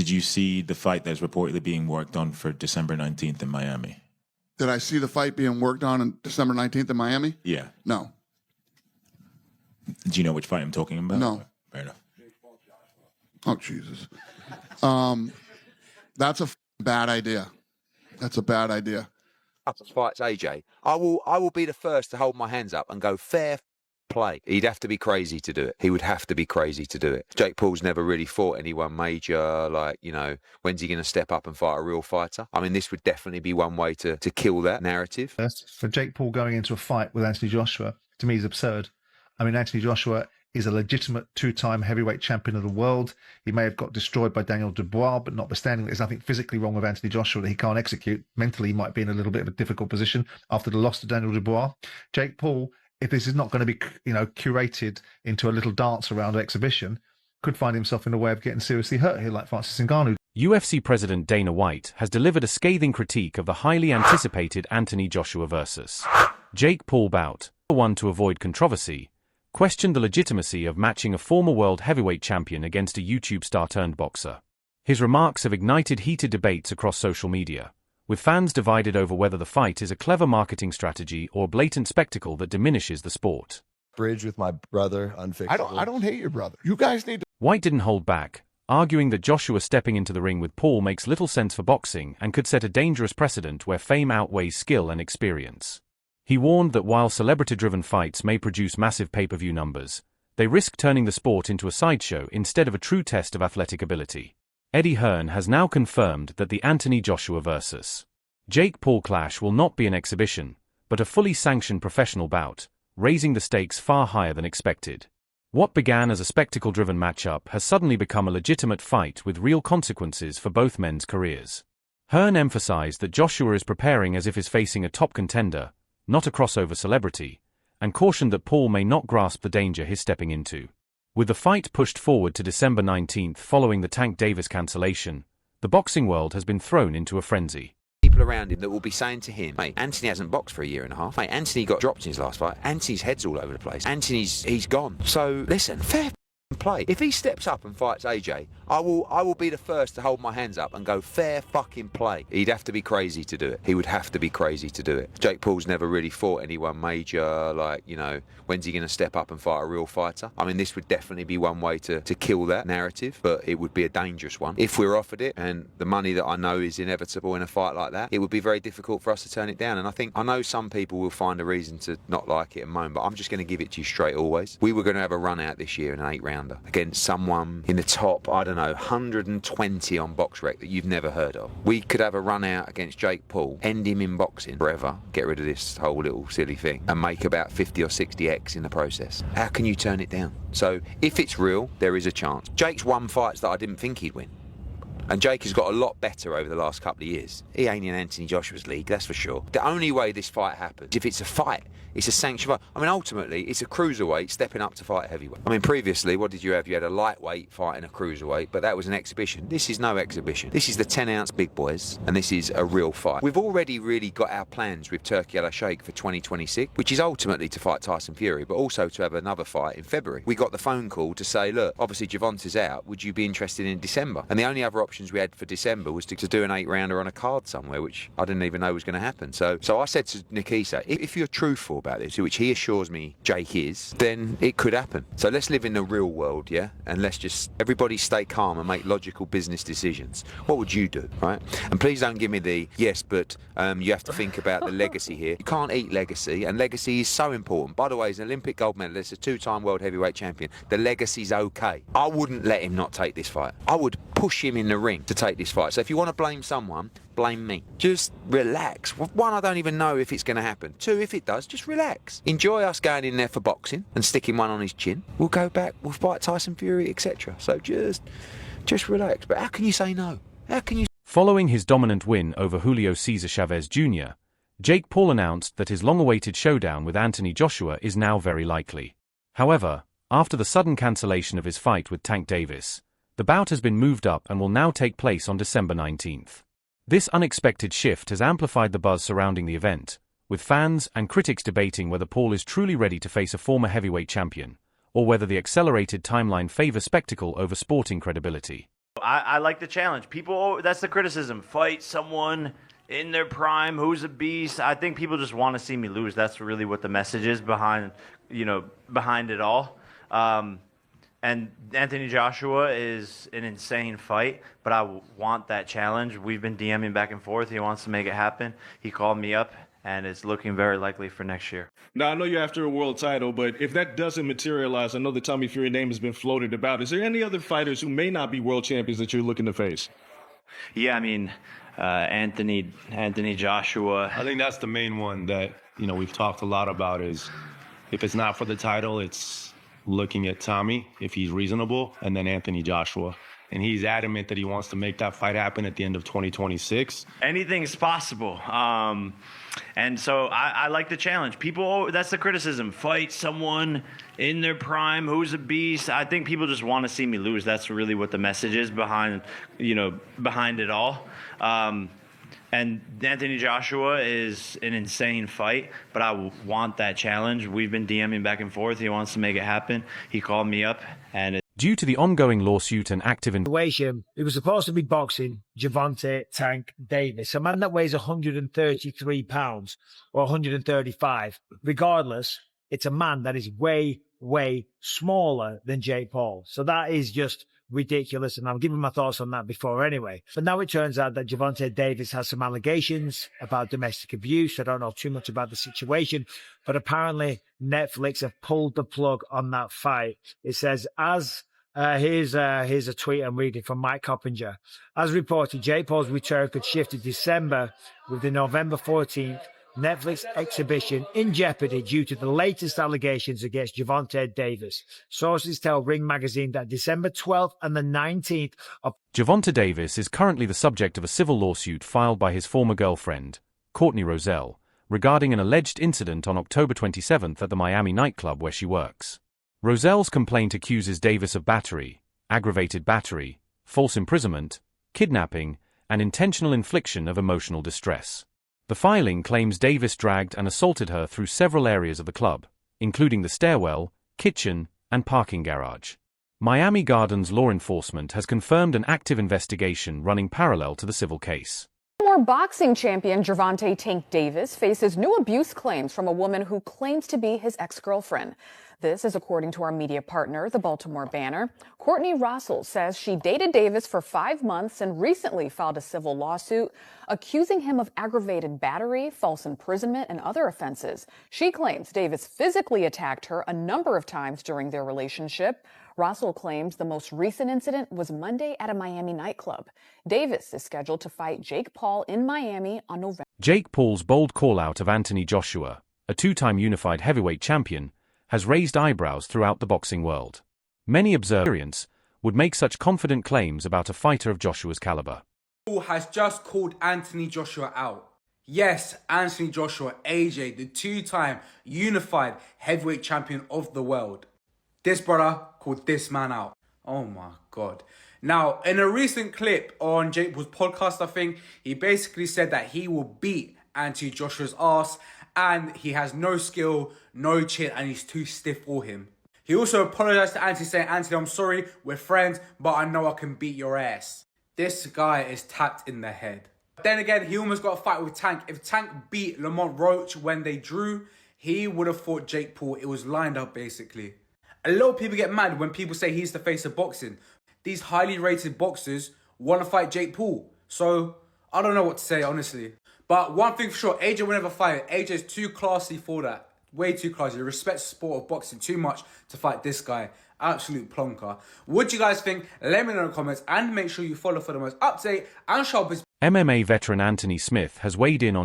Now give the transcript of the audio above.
Did you see the fight that's reportedly being worked on for December 19th in Miami? Did I see the fight being worked on December 19th in Miami? Yeah. No. Do you know which fight I'm talking about? No. Fair enough. Oh, Jesus. That's a bad idea. That's a bad idea. Fights AJ, I will be the first to hold my hands up and go fair play. He'd have to be crazy to do it. He would have to be crazy to do it. Jake Paul's never really fought anyone major, like, you know, when's he going to step up and fight a real fighter? I mean, this would definitely be one way to kill that narrative. For Jake Paul going into a fight with Anthony Joshua, to me, is absurd. I mean, Anthony Joshua is a legitimate two-time heavyweight champion of the world. He may have got destroyed by Daniel Dubois, but notwithstanding, there's nothing physically wrong with Anthony Joshua that he can't execute. Mentally, he might be in a little bit of a difficult position after the loss to Daniel Dubois. Jake Paul, if this is not going to be, you know, curated into a little dance around exhibition, could find himself in a way of getting seriously hurt here, like Francis Ngannou. UFC President Dana White has delivered a scathing critique of the highly anticipated Anthony Joshua versus Jake Paul bout. One to avoid controversy, questioned the legitimacy of matching a former world heavyweight champion against a YouTube star-turned-boxer. His remarks have ignited heated debates across social media, with fans divided over whether the fight is a clever marketing strategy or a blatant spectacle that diminishes the sport. Bridge with my brother, unfixable. I don't hate your brother. You guys need to... White didn't hold back, arguing that Joshua stepping into the ring with Paul makes little sense for boxing and could set a dangerous precedent where fame outweighs skill and experience. He warned that while celebrity-driven fights may produce massive pay-per-view numbers, they risk turning the sport into a sideshow instead of a true test of athletic ability. Eddie Hearn has now confirmed that the Anthony Joshua vs. Jake Paul clash will not be an exhibition, but a fully sanctioned professional bout, raising the stakes far higher than expected. What began as a spectacle-driven matchup has suddenly become a legitimate fight with real consequences for both men's careers. Hearn emphasized that Joshua is preparing as if he's facing a top contender, not a crossover celebrity, and cautioned that Paul may not grasp the danger he's stepping into. With the fight pushed forward to December 19th following the Tank Davis cancellation, the boxing world has been thrown into a frenzy. People around him that will be saying to him, mate, Anthony hasn't boxed for a year and a half. Mate, Anthony got dropped in his last fight. Anthony's head's all over the place. He's gone. So, listen, fair play. If he steps up and fights AJ, I will be the first to hold my hands up and go fair fucking play. He'd have to be crazy to do it. He would have to be crazy to do it. Jake Paul's never really fought anyone major, like, you know, when's he going to step up and fight a real fighter? I mean, this would definitely be one way to kill that narrative, but it would be a dangerous one. If we're offered it, and the money that I know is inevitable in a fight like that, it would be very difficult for us to turn it down. And I know some people will find a reason to not like it and moan, but I'm just going to give it to you straight always. We were going to have a run out this year in an 8-rounder against someone in the top, I don't know, 120 on BoxRec that you've never heard of. We could have a run out against Jake Paul, end him in boxing forever, get rid of this whole little silly thing, and make about 50 or 60x in the process. How can you turn it down? So if it's real, there is a chance. Jake's won fights that I didn't think he'd win. And Jake has got a lot better over the last couple of years. He ain't in Anthony Joshua's league, that's for sure. The only way this fight happens, if it's a fight, it's a sanctioned fight. I mean, ultimately, it's a cruiserweight stepping up to fight a heavyweight. I mean, previously, what did you have? You had a lightweight fighting a cruiserweight, but that was an exhibition. This is no exhibition. This is the 10-ounce big boys, and this is a real fight. We've already really got our plans with Turki Al-Sheikh for 2026, which is ultimately to fight Tyson Fury, but also to have another fight in February. We got the phone call to say, look, obviously Gervonta's out. Would you be interested in December? And the only other options we had for December was to do an 8-rounder on a card somewhere, which I didn't even know was going to happen. So I said to Nikisa, if you're truthful about this, which he assures me Jake is, then it could happen. So let's live in the real world, yeah? And let's just, everybody stay calm and make logical business decisions. What would you do, right? And please don't give me the, yes, but you have to think about the legacy here. You can't eat legacy, and legacy is so important. By the way, he's an Olympic gold medalist, a 2-time world heavyweight champion. The legacy's okay. I wouldn't let him not take this fight. I would push him in the ring to take this fight. So if you want to blame someone, blame me. Just relax. One, I don't even know if it's going to happen. Two, if it does, just relax. Enjoy us going in there for boxing and sticking one on his chin. We'll go back, we'll fight Tyson Fury, etc. So just relax. But how can you say no? How can you? Following his dominant win over Julio Cesar Chavez Jr., Jake Paul announced that his long-awaited showdown with Anthony Joshua is now very likely. However, after the sudden cancellation of his fight with Tank Davis, the bout has been moved up and will now take place on December 19th. This unexpected shift has amplified the buzz surrounding the event, with fans and critics debating whether Paul is truly ready to face a former heavyweight champion, or whether the accelerated timeline favors spectacle over sporting credibility. I like the challenge. People, that's the criticism. Fight someone in their prime who's a beast. I think people just want to see me lose. That's really what the message is behind it all. And Anthony Joshua is an insane fight, but I want that challenge. We've been DMing back and forth. He wants to make it happen. He called me up, and it's looking very likely for next year. Now, I know you're after a world title, but if that doesn't materialize, I know the Tommy Fury name has been floated about. Is there any other fighters who may not be world champions that you're looking to face? Yeah, I mean, Anthony Joshua. I think that's the main one that, we've talked a lot about is if it's not for the title, it's looking at Tommy, if he's reasonable, and then Anthony Joshua. And he's adamant that he wants to make that fight happen at the end of 2026. Anything's possible. And so I like the challenge. People, that's the criticism. Fight someone in their prime who's a beast. I think people just want to see me lose. That's really what the message is behind it all. And Anthony Joshua is an insane fight, but I want that challenge. We've been DMing back and forth. He wants to make it happen. He called me up, and Due to the ongoing lawsuit and active situation, it was supposed to be boxing Gervonta Tank Davis, a man that weighs 133 pounds or 135. Regardless, it's a man that is way, way smaller than Jake Paul. So that is just ridiculous, and I'll give my thoughts on that before anyway. But now it turns out that Gervonta Davis has some allegations about domestic abuse. I don't know too much about the situation, but apparently Netflix have pulled the plug on that fight. It says, here's a tweet I'm reading from Mike Coppinger. As reported, Jake Paul's return could shift to December with the November 14th Netflix exhibition in jeopardy due to the latest allegations against Gervonta Davis. Sources tell Ring Magazine that December 12th and the 19th of Gervonta Davis is currently the subject of a civil lawsuit filed by his former girlfriend, Courtney Roselle, regarding an alleged incident on October 27th at the Miami nightclub where she works. Roselle's complaint accuses Davis of battery, aggravated battery, false imprisonment, kidnapping, and intentional infliction of emotional distress. The filing claims Davis dragged and assaulted her through several areas of the club, including the stairwell, kitchen, and parking garage. Miami Gardens law enforcement has confirmed an active investigation running parallel to the civil case. Former boxing champion Gervonta Tank Davis faces new abuse claims from a woman who claims to be his ex-girlfriend. This is according to our media partner, the Baltimore Banner. Courtney Russell says she dated Davis for 5 months and recently filed a civil lawsuit accusing him of aggravated battery, false imprisonment, and other offenses. She claims Davis physically attacked her a number of times during their relationship. Russell claims the most recent incident was Monday at a Miami nightclub. Davis is scheduled to fight Jake Paul in Miami on November. Jake Paul's bold call-out of Anthony Joshua, a two-time unified heavyweight champion, has raised eyebrows throughout the boxing world. Many observers would make such confident claims about a fighter of Joshua's caliber. Paul has just called Anthony Joshua out. Yes, Anthony Joshua, AJ, the two-time unified heavyweight champion of the world. This brother called this man out. Oh my God. Now, in a recent clip on Jake Paul's podcast, I think, he basically said that he will beat Anthony Joshua's ass and he has no skill, no chin, and he's too stiff for him. He also apologized to Anthony, saying, Anthony, I'm sorry, we're friends, but I know I can beat your ass. This guy is tapped in the head. Then again, he almost got a fight with Tank. If Tank beat Lamont Roach when they drew, he would have fought Jake Paul. It was lined up, basically. A lot of people get mad when people say he's the face of boxing. These highly rated boxers want to fight Jake Paul. So, I don't know what to say, honestly. But one thing for sure, AJ will never fight. AJ is too classy for that. Way too classy. He respects the sport of boxing too much to fight this guy. Absolute plonker. What do you guys think? Let me know in the comments and make sure you follow for the most update and sharpest. MMA veteran Anthony Smith has weighed in on